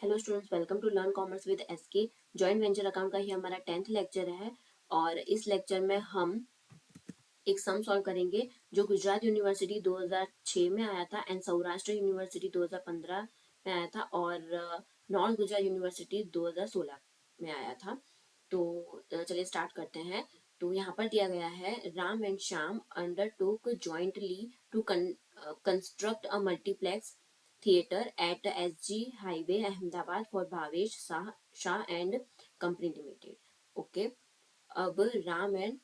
Hello students, welcome to learn commerce with SK. Joint venture account का ही हमारा 10th lecture है और इस लेक्चर में हम एक सम सॉल्व करेंगे जो गुजरात यूनिवर्सिटी 2006 में आया था एंड सौराष्ट्र यूनिवर्सिटी 2015 में आया था और नॉर्थ गुजरात यूनिवर्सिटी 2016 में आया था। तो चलिए स्टार्ट करते हैं। तो यहाँ पर दिया गया है, Ram and Shyam undertook jointly to construct a multiplex theater at SG Highway Ahmedabad for Bhavesh Shah and company limited. Okay, अब राम एंड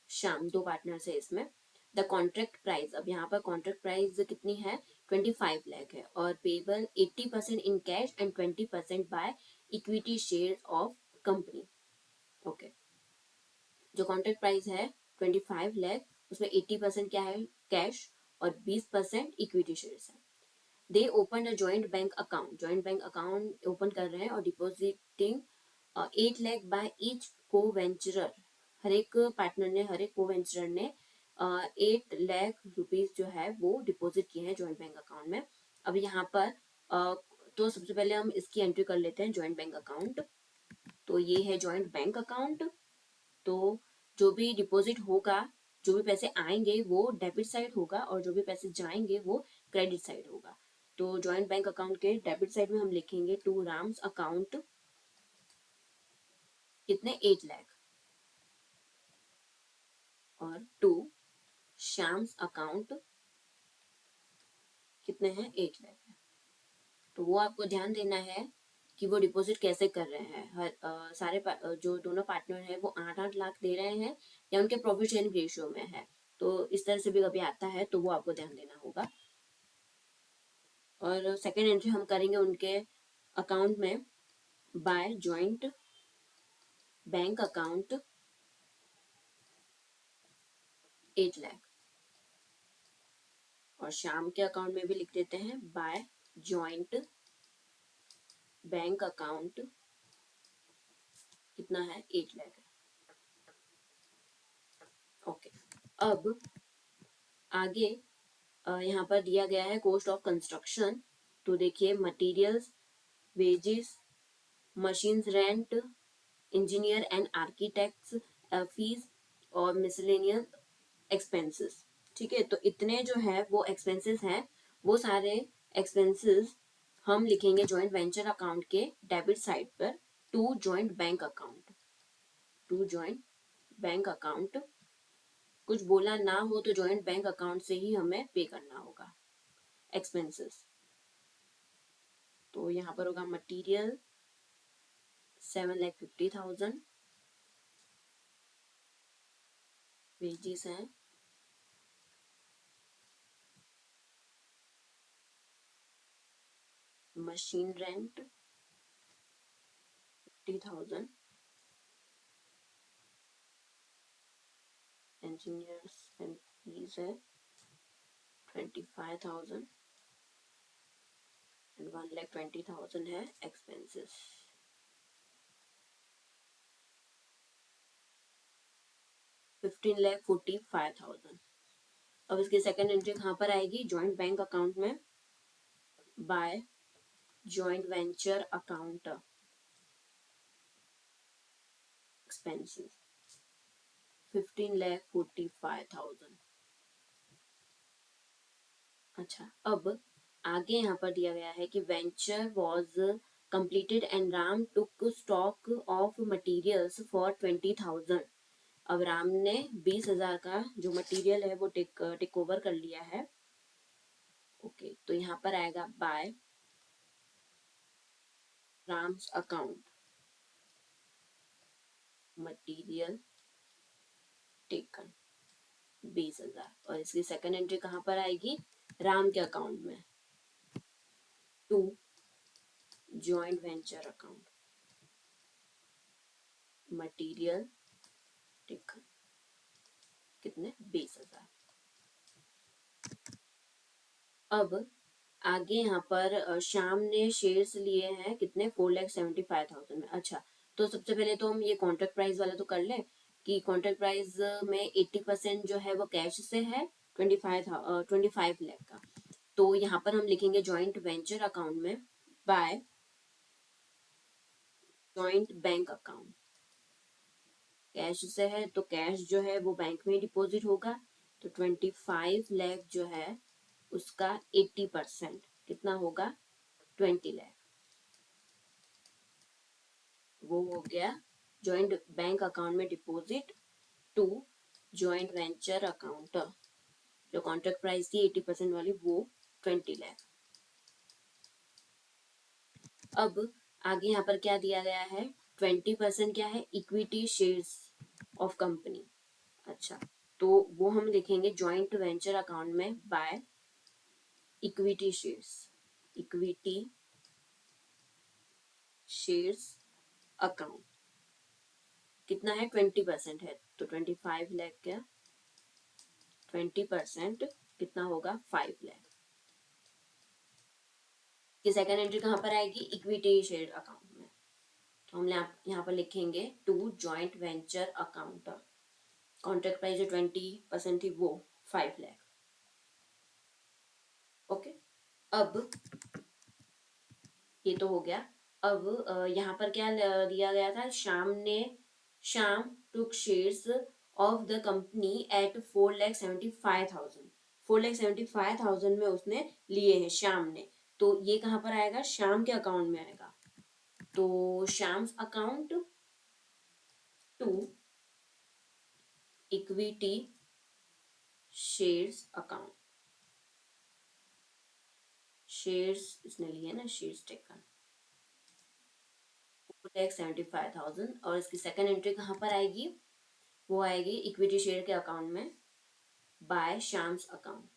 श्याम दो पार्टनर्स है इसमें। द कॉन्ट्रैक्ट प्राइस, अब यहाँ पर कॉन्ट्रैक्ट प्राइस कितनी है, 25 लाख है और payable 80% in cash and 20% by equity share of company. Okay, जो कॉन्ट्रैक्ट प्राइस है 25 लाख, उसमें 80% क्या है, कैश, और 20% इक्विटी शेयर्स है। दे open a joint bank account, joint bank account open कर रहे हैं और डिपॉजिटिंग 8 लाख बाय ईच को वेंचरर, हर एक पार्टनर ने, हर एक को वेंचरर ने 8 लाख रुपीज जो है वो डिपॉजिट किए हैं जॉइंट बैंक अकाउंट में। अब यहाँ पर तो सबसे पहले हम इसकी एंट्री कर लेते हैं, जॉइंट बैंक अकाउंट। तो ये है जॉइंट बैंक अकाउंट। तो जो भी डिपॉजिट होगा, जो भी पैसे आएंगे वो डेबिट साइड होगा और जो भी पैसे जाएंगे वो क्रेडिट साइड होगा। तो जॉइंट बैंक अकाउंट के डेबिट साइड में हम लिखेंगे टू राम्स अकाउंट कितने, 8 लाख, और टू श्याम्स अकाउंट कितने हैं, 8 लाख है। तो वो आपको ध्यान देना है कि वो डिपॉजिट कैसे कर रहे हैं। सारे जो दोनों पार्टनर हैं वो 8-8 लाख दे रहे हैं या उनके प्रॉफिट शेयरिंग रेशियो में है। तो इस तरह से भी कभी आता है तो वो आपको ध्यान देना होगा। और सेकेंड एंट्री हम करेंगे उनके अकाउंट में, by joint bank account 8 lakh, और शाम के अकाउंट में भी लिख देते हैं बाय जॉइंट बैंक अकाउंट कितना है, 8 लाख है। ओके, अब आगे यहाँ पर दिया गया है कॉस्ट ऑफ कंस्ट्रक्शन। तो देखिए, materials, wages, machines rent, engineer and architects fees और मिसलेनियस एक्सपेंसेस। ठीक है, तो इतने जो है वो एक्सपेंसेस हैं, वो सारे एक्सपेंसेस हम लिखेंगे जॉइंट वेंचर अकाउंट के डेबिट साइड पर to joint bank account, to joint bank account. कुछ बोला ना हो तो जॉइंट बैंक अकाउंट से ही हमें पे करना होगा एक्सपेंसेस। तो यहाँ पर होगा मटेरियल 7,50,000, वेजेस हैं machine rent 50,000, engineers and fees है 25,000 and 1,20,000 है expenses। 15,45,000। अब इसकी सेकेंड एंट्री कहाँ पर आएगी, जॉइंट बैंक अकाउंट में, by joint venture account expenses 15,45,000। अच्छा, अब आगे यहाँ पर दिया गया है कि venture was completed and Ram took stock of materials for 20,000। अब राम ने 20,000 का जो मटेरियल है वो टेक ओवर कर लिया है। ओके, तो यहाँ पर आएगा by Ram's account material taken 20,000, और इसकी सेकंड एंट्री कहाँ पर आएगी, राम के अकाउंट में, to joint venture account material taken कितने, 20,000। अब आगे यहाँ पर श्याम ने शेयर्स लिए हैं कितने, 4,75,000 में। अच्छा, तो सबसे पहले तो हम ये कॉन्ट्रैक्ट प्राइस वाला तो कर लें कि कॉन्ट्रैक्ट प्राइस में 80% जो है वो कैश से है, 25 लाख का। तो यहाँ पर हम लिखेंगे जॉइंट वेंचर अकाउंट में by joint bank account, cash से है तो कैश जो है वो बैंक में डिपॉजिट होगा, तो 25 लाख जो है उसका 80% कितना होगा, 20 लाख, वो हो गया जॉइंट बैंक अकाउंट में deposit to joint venture account. जो कॉन्ट्रैक्ट प्राइस थी 80% वाली वो 20 लाख। अब आगे यहाँ पर क्या दिया गया है, 20% क्या है, इक्विटी शेयर्स ऑफ कंपनी। अच्छा, तो वो हम लिखेंगे जॉइंट वेंचर अकाउंट में by equity shares, equity shares account. कितना है, 20% है, तो 25 लाख क्या, 20% कितना होगा, 5 लाख। कि सेकेंड एंट्री कहाँ पर आएगी, इक्विटी शेयर अकाउंट में, तो हम यहाँ पर लिखेंगे to joint venture account. Contract price जो 20% थी वो 5 लाख। ओके, अब ये तो हो गया। अब यहाँ पर क्या दिया गया था, Shyam took shares of the company at 4,75,000, 4,75,000 में उसने लिए हैं श्याम ने, तो ये कहाँ पर आएगा, श्याम के अकाउंट में आएगा, तो Shyam's account to equity shares account, shares इसने लिए ना, शेयर्स टेकन 4,75,000, और इसकी सेकेंड एंट्री कहाँ पर आएगी, वो आएगी इक्विटी शेयर के अकाउंट में बाय श्याम्स अकाउंट।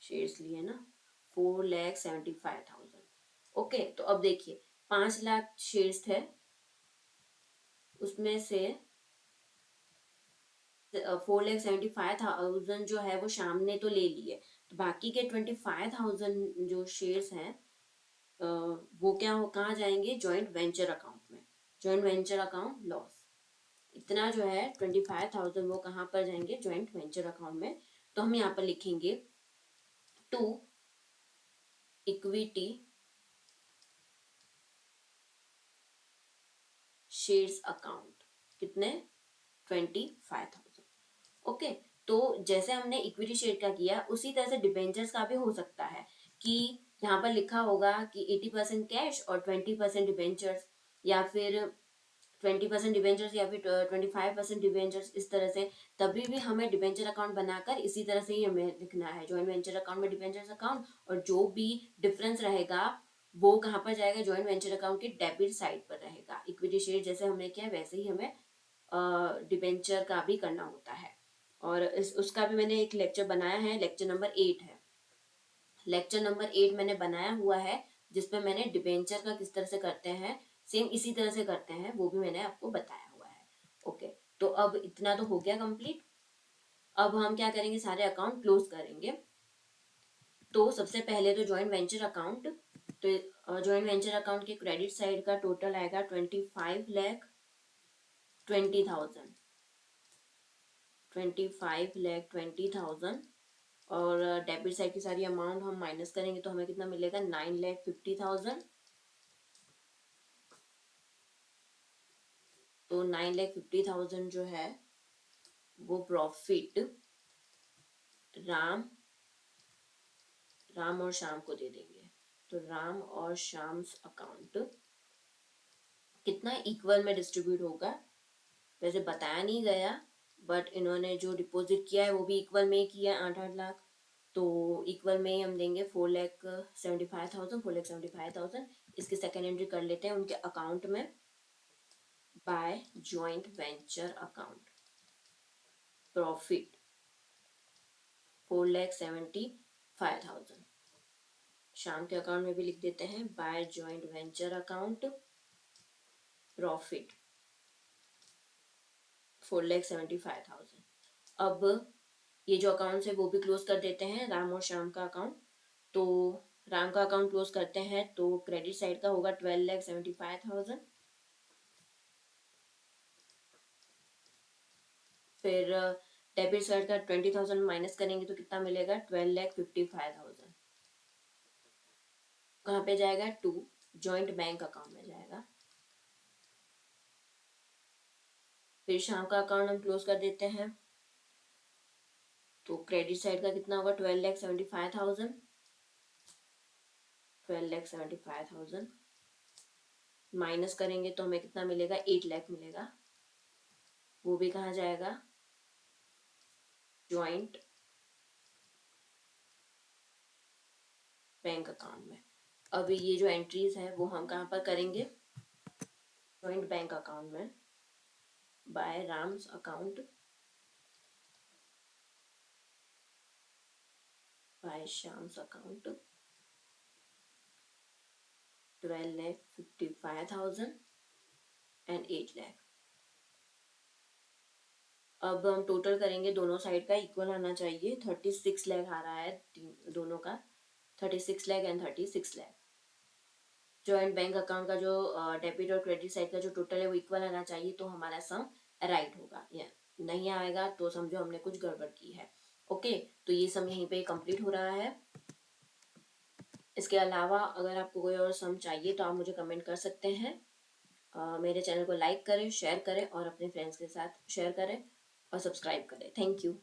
शेयर्स लिए ना 4,75,000। ओके, तो अब देखिए 5 लाख शेयर्स थे, उसमें से 4,75,000 जो है वो श्याम ने तो ले लिए, तो बाकी के 25,000 जो शेयर्स हैं वो क्या कहाँ जाएंगे, जॉइंट वेंचर अकाउंट में, जॉइंट वेंचर अकाउंट लॉस। इतना जो है 25,000 वो कहाँ पर जाएंगे, जॉइंट वेंचर अकाउंट में, तो हम यहाँ पर लिखेंगे टू इक्विटी शेयर्स अकाउंट, कितने, 25,000। ओके, तो जैसे हमने इक्विटी शेयर का किया उसी तरह से डिबेंचर्स का भी हो सकता है कि यहाँ पर लिखा होगा कि 80% कैश और 20% डिबेंचर्स, या फिर 20% डिबेंचर्स या फिर 25% डिबेंचर्स, इस तरह से। तभी भी हमें डिबेंचर अकाउंट बनाकर इसी तरह से ही हमें लिखना है, जॉइंट वेंचर अकाउंट में डिबेंचर्स अकाउंट, और जो भी डिफरेंस रहेगा वो कहाँ पर जाएगा, जॉइंट वेंचर अकाउंट के डेबिट साइड पर रहेगा। इक्विटी शेयर जैसे हमने किया वैसे ही हमें डिबेंचर का भी करना होता है, और उसका भी मैंने एक लेक्चर बनाया है, लेक्चर नंबर 8 है, लेक्चर नंबर 8 मैंने बनाया हुआ है, जिसमें मैंने डिबेंचर का किस तरह से करते हैं, सेम इसी तरह से करते हैं, वो भी मैंने आपको बताया हुआ है। ओके, तो अब इतना तो हो गया कंप्लीट। अब हम क्या करेंगे, सारे अकाउंट क्लोज करेंगे। तो सबसे पहले तो जॉइंट वेंचर अकाउंट, तो जॉइंट वेंचर अकाउंट के क्रेडिट साइड का टोटल आएगा 25,20,000, 25,20,000, और डेबिट साइड की सारी अमाउंट हम माइनस करेंगे तो हमें कितना मिलेगा, 9,50,000। तो 9,50,000 जो है वो प्रॉफिट राम राम और श्याम को दे देंगे, तो राम और श्याम अकाउंट कितना इक्वल में डिस्ट्रीब्यूट होगा, वैसे बताया नहीं गया, बट इन्होंने जो डिपॉजिट किया है वो भी इक्वल में किया, 8-8 लाख, तो इक्वल में ही हम देंगे 4,75,000, 4,75,000। इसकी सेकेंड एंट्री कर लेते हैं उनके अकाउंट में by joint venture account, profit 4,75,000। Shyam के अकाउंट में भी लिख देते हैं by joint venture account, profit 4,75,000। अब ये जो अकाउंट है वो भी क्लोज कर देते हैं, राम और श्याम का अकाउंट। तो राम का अकाउंट क्लोज करते हैं तो क्रेडिट साइड का होगा 12,75,000, फिर डेबिट साइड का 20,000 माइनस करेंगे तो कितना मिलेगा, 12,55,000। कहाँ पे जाएगा, टू जॉइंट बैंक अकाउंट में जाएगा। फिर शाम का अकाउंट हम क्लोज कर देते हैं। तो क्रेडिट साइड का कितना होगा, 12,75,000, 12,75,000 माइनस करेंगे तो हमें कितना मिलेगा, 8 लाख मिलेगा। वो भी कहाँ जाएगा, ज्वाइंट बैंक अकाउंट में। अभी ये जो एंट्रीज है वो हम कहाँ पर करेंगे, ज्वाइंट बैंक अकाउंट में, by Ram's account, by Shyam's account, 12,55,000 and 8 lakh. अब हम टोटल करेंगे, दोनों साइड का इक्वल आना चाहिए, 36 लाख आ रहा है दोनों का, 36 lakh and 36 lakh. Joint bank account का जो डेबिट और क्रेडिट साइड का जो टोटल है वो इक्वल आना चाहिए, तो हमारा सम राइट होगा। या नहीं आएगा तो समझो हमने कुछ गड़बड़ की है। ओके, तो ये सम यहीं पे कंप्लीट हो रहा है। इसके अलावा अगर आपको कोई और सम चाहिए तो आप मुझे कमेंट कर सकते हैं। मेरे चैनल को लाइक करें, शेयर करें और अपने फ्रेंड्स के साथ शेयर करें और सब्सक्राइब करें। Thank you.